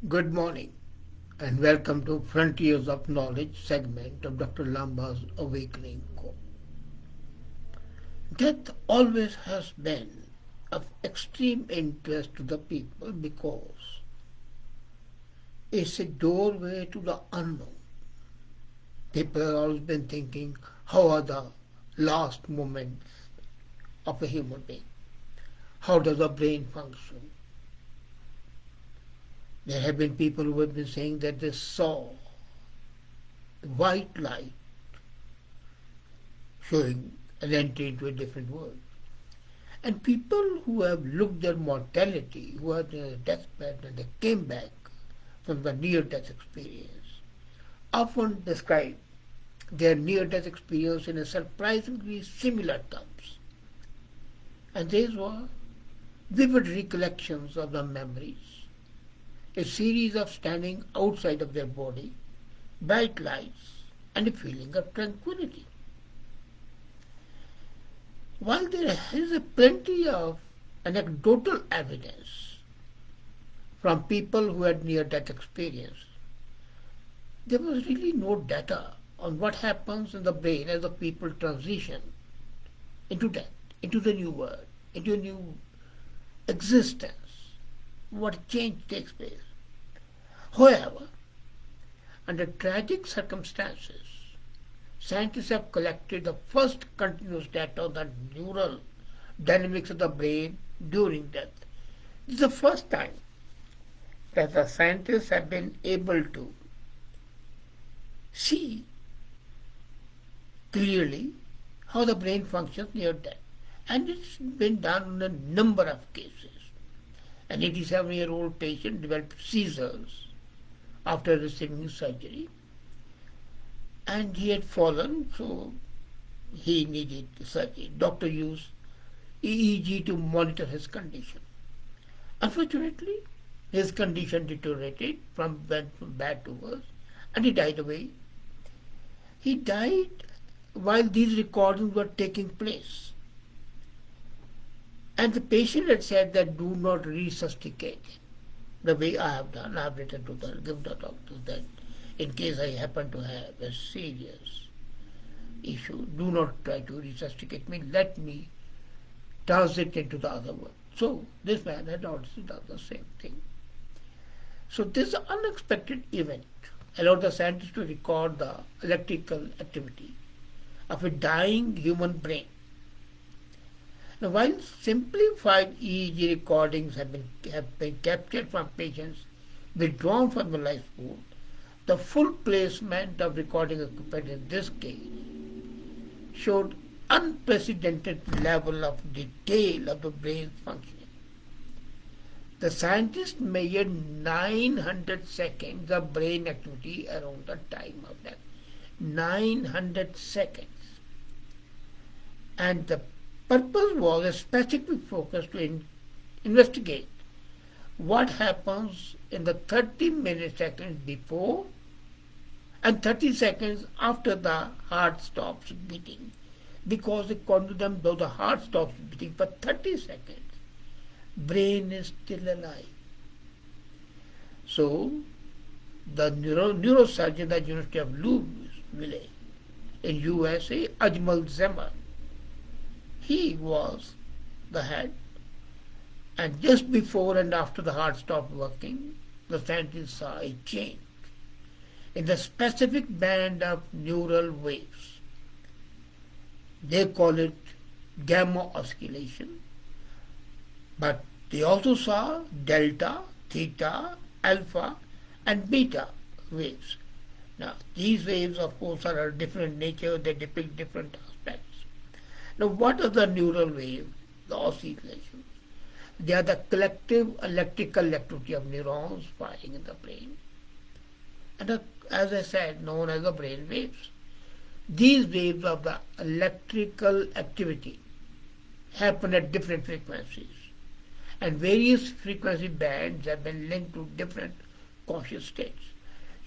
Good morning and welcome to Frontiers of Knowledge segment of Dr. Lamba's Awakening Call. Death always has been of extreme interest to the people because it's a doorway to the unknown. People have always been thinking, how are the last moments of a human being? How does the brain function? There have been people who have been saying that they saw white light showing an entry into a different world. And people who have looked their mortality, who are in a deathbed and they came back from the near-death experience, often describe their near-death experience in a surprisingly similar terms. And these were vivid recollections of the memories, a series of standing outside of their body, bright lights, and a feeling of tranquility. While there is a plenty of anecdotal evidence from people who had near-death experience, there was really no data on what happens in the brain as the people transition into death, into the new world, into a new existence, what change takes place. However, under tragic circumstances, scientists have collected the first continuous data on the neural dynamics of the brain during death. This is the first time that the scientists have been able to see clearly how the brain functions near death. And it's been done in a number of cases. An 87-year-old patient developed seizures after receiving surgery, and he had fallen, so he needed surgery. Doctor used EEG to monitor his condition. Unfortunately, his condition deteriorated went from bad to worse, and he died away. He died while these recordings were taking place. And the patient had said that do not resuscitate the way I have done. I have written to give the doctor that in case I happen to have a serious issue, do not try to resuscitate me. Let me transit into the other world. So this man had also done the same thing. So this unexpected event allowed the scientists to record the electrical activity of a dying human brain. Now, while simplified EEG recordings have been captured from patients withdrawn from the life support, the full placement of recording equipment in this case showed unprecedented level of detail of the brain's functioning. The scientists measured 900 seconds of brain activity around the time of death. 900 seconds. And the purpose was a specific focus to investigate what happens in the 30 milliseconds before and 30 seconds after the heart stops beating. Because according to them, though the heart stops beating for 30 seconds, brain is still alive. So, the neurosurgeon at the University of Louisville in USA, Ajmal Zemmer, he was the head. And just before and after the heart stopped working, the scientists saw a change in the specific band of neural waves. They call it gamma oscillation. But they also saw delta, theta, alpha, and beta waves. Now, these waves, of course, are of different nature. They depict different aspects. Now, what are the neural waves, the oscillations? They are the collective electrical activity of neurons firing in the brain, and are, as I said, known as the brain waves. These waves of the electrical activity happen at different frequencies, and various frequency bands have been linked to different conscious states.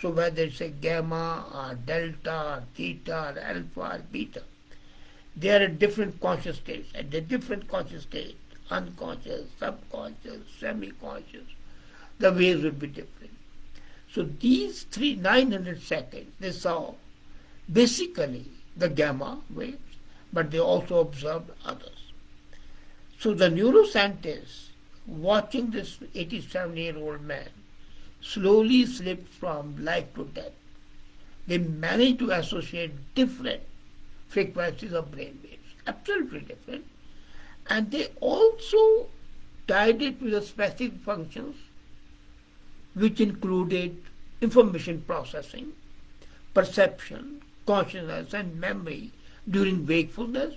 So whether it's a gamma or delta or theta or alpha or beta, they are at different conscious states. At the different conscious states, unconscious, subconscious, semi-conscious, the waves will be different. So these 900 seconds, they saw basically the gamma waves, but they also observed others. So the neuroscientists, watching this 87-year-old man slowly slip from life to death, they managed to associate different frequencies of brain waves, absolutely different, and they also tied it with the specific functions which included information processing, perception, consciousness, and memory during wakefulness,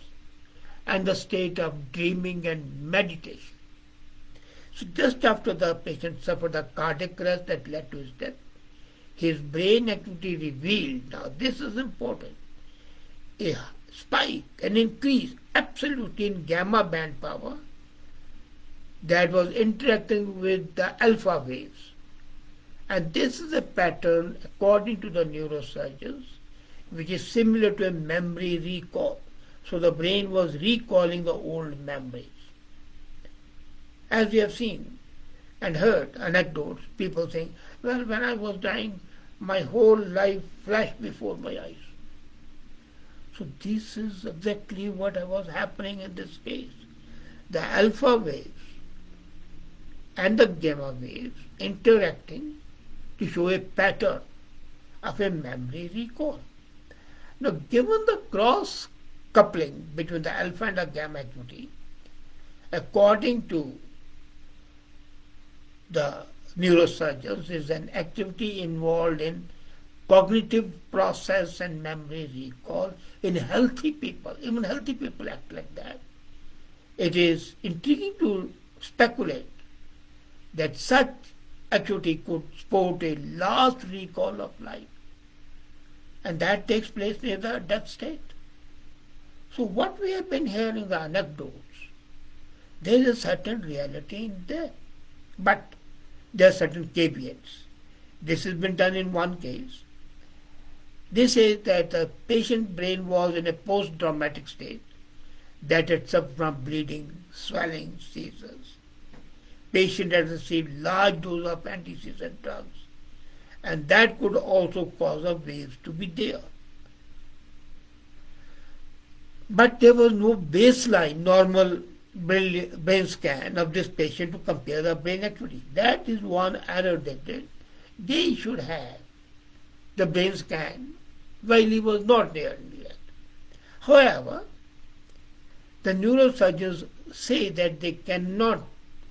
and the state of dreaming and meditation. So just after the patient suffered a cardiac arrest that led to his death, his brain activity revealed, now this is important, a spike, an increase absolutely in gamma band power that was interacting with the alpha waves. And this is a pattern, according to the neurosurgeons, which is similar to a memory recall. So the brain was recalling the old memories. As we have seen and heard anecdotes, people saying, well, when I was dying, my whole life flashed before my eyes. So this is exactly what was happening in this case. The alpha waves and the gamma waves interacting to show a pattern of a memory recall. Now, given the cross coupling between the alpha and the gamma activity, according to the neurosurgeons, is an activity involved in cognitive process and memory recall in healthy people. Even healthy people act like that. It is intriguing to speculate that such activity could support a last recall of life, and that takes place near the death state. So what we have been hearing, the anecdotes, there is a certain reality in there, but there are certain caveats. This has been done in one case. They say that the patient's brain was in a post-traumatic state that had suffered from bleeding, swelling, seizures. Patient had received large dose of anti-seizure drugs, and that could also cause the waves to be there. But there was no baseline normal brain scan of this patient to compare the brain activity. That is one error they did. They should have the brain scan while he was not there yet. However, the neurosurgeons say that they cannot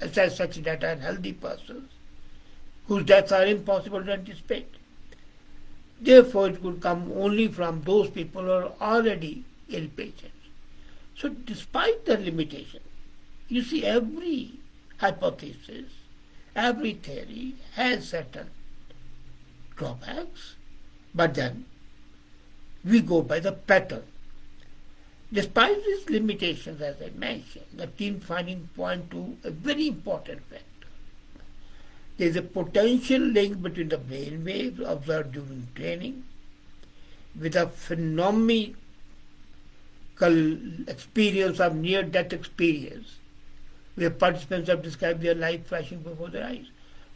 assess such data in healthy persons whose deaths are impossible to anticipate. Therefore, it could come only from those people who are already ill patients. So despite the limitation, you see, every hypothesis, every theory has certain drawbacks, but then we go by the pattern. Despite these limitations, as I mentioned, the team findings point to a very important factor. There is a potential link between the brain waves observed during training with a phenomenal experience of near-death experience, where participants have described their life flashing before their eyes.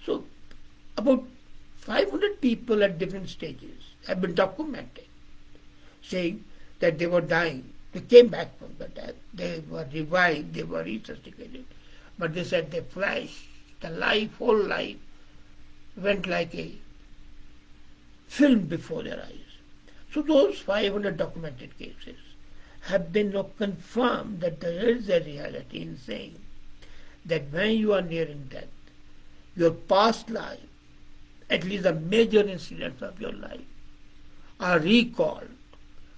So about 500 people at different stages have been documented, saying that they were dying. They came back from the death. They were revived. They were resuscitated. But they said they flashed. The life, whole life, went like a film before their eyes. So those 500 documented cases have been now confirmed that there is a reality in saying that when you are nearing death, your past life, at least the major incidents of your life, are recalled.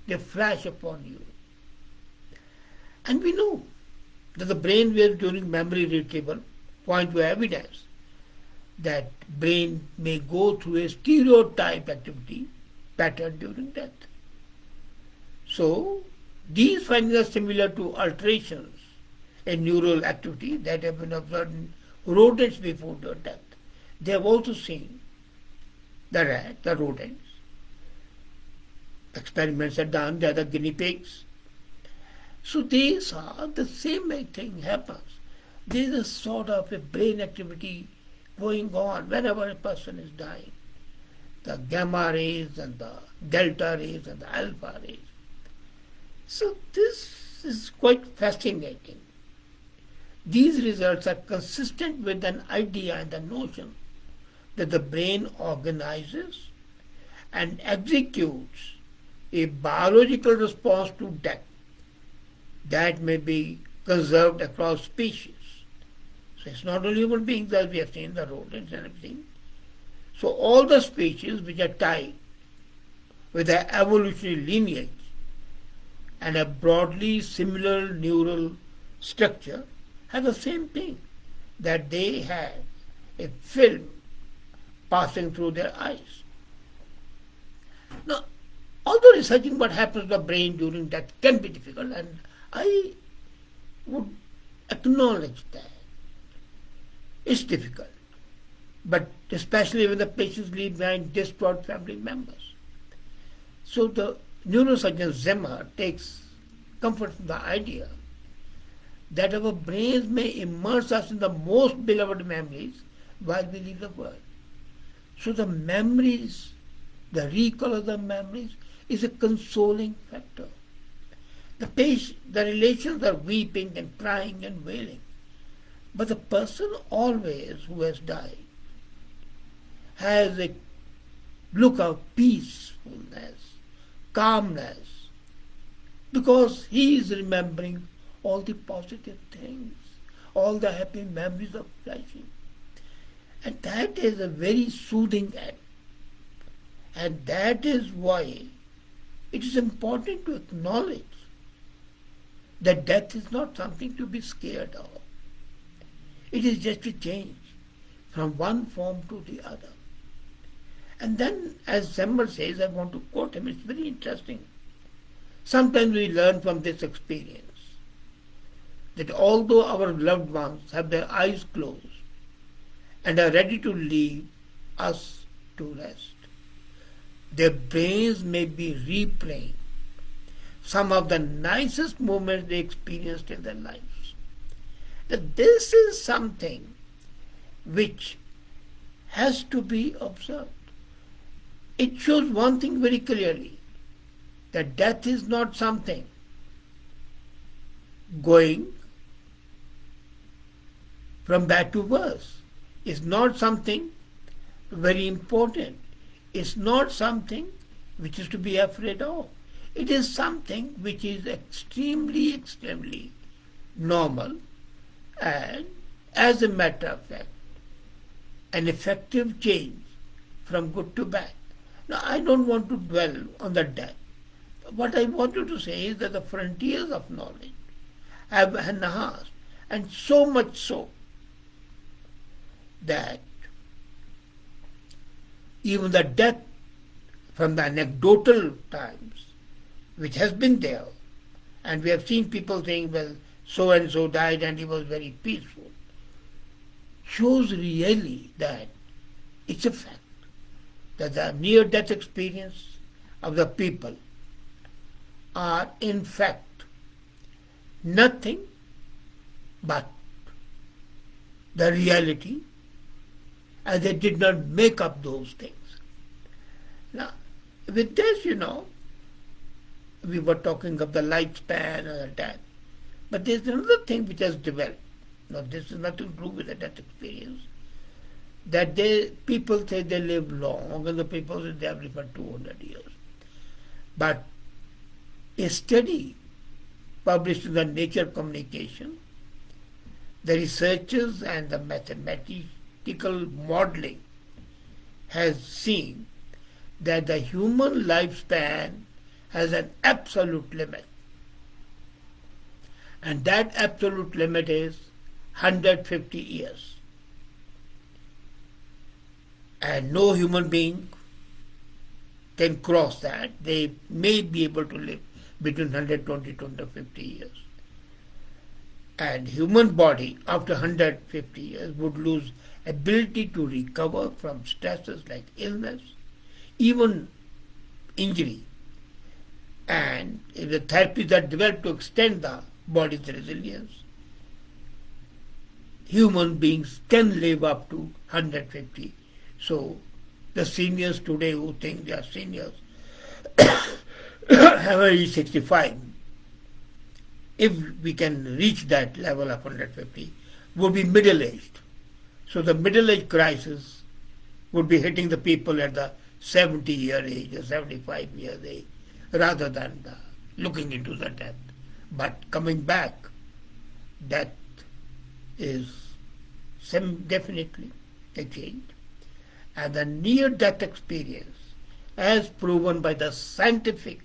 They flash upon you. And we know that the brain waves during memory retrieval point to evidence that brain may go through a stereotype activity pattern during death. So these findings are similar to alterations in neural activity that have been observed in rodents before their death. They have also seen the rat, the rodents. Experiments are done, they are the guinea pigs. So these are the same thing happens. There is a sort of a brain activity going on whenever a person is dying. the gamma rays and the delta rays and the alpha rays. So this is quite fascinating. These results are consistent with an idea and the notion that the brain organizes and executes a biological response to death that may be conserved across species. So it's not only human beings, as we have seen, the rodents and everything. So all the species which are tied with their evolutionary lineage and a broadly similar neural structure have the same thing, that they have a film passing through their eyes. Now, although researching what happens to the brain during death can be difficult, and I would acknowledge that it's difficult, but especially when the patients leave behind distraught family members. So the neurosurgeon Zimmer takes comfort from the idea that our brains may immerse us in the most beloved memories while we leave the world. So the memories, the recall of the memories is a consoling factor. The relations are weeping and crying and wailing. But the person always who has died has a look of peacefulness, calmness, because he is remembering all the positive things, all the happy memories of flashing. And that is a very soothing act. And that is why it is important to acknowledge that death is not something to be scared of. It is just a change from one form to the other. And then, as Zimmer says, I want to quote him, it's very interesting. Sometimes we learn from this experience that although our loved ones have their eyes closed and are ready to leave us to rest, their brains may be replaying some of the nicest moments they experienced in their lives. That this is something which has to be observed. It shows one thing very clearly, that death is not something going from bad to worse. It's not something very important. It's not something which is to be afraid of. It is something which is extremely, extremely normal and, as a matter of fact, an effective change from good to bad. Now, I don't want to dwell on the death. What I wanted to say is that the frontiers of knowledge have enhanced, and so much so that even the death from the anecdotal times, which has been there, and we have seen people saying, well, so and so died and he was very peaceful, shows really that it's a fact that the near-death experience of the people are in fact nothing but the reality, and they did not make up those things. Now, with this, we were talking of the lifespan and death, but there's another thing which has developed. Now, this is nothing to do with the death experience. That people say they live long, and the people say they have lived for 200 years. But a study published in the Nature Communication, the researchers and the mathematical modeling has seen that the human lifespan has an absolute limit. And that absolute limit is 150 years. And no human being can cross that. They may be able to live between 120 to 150 years. And human body after 150 years would lose ability to recover from stresses like illness, even injury. And if the therapies are developed to extend the body's resilience, human beings can live up to 150. So The seniors today who think they are seniors have reached 65. If we can reach that level of 150, would be middle-aged. So the middle-age crisis would be hitting the people at the 70-year age or 75-year age rather than looking into the death. But coming back, death is definitely a change. And the near-death experience, as proven by the scientific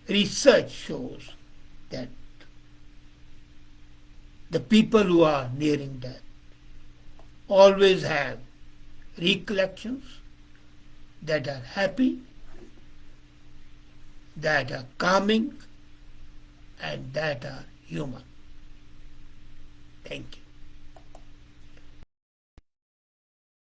research, shows that the people who are nearing death always have recollections that are happy, that are calming, and that are human. Thank you.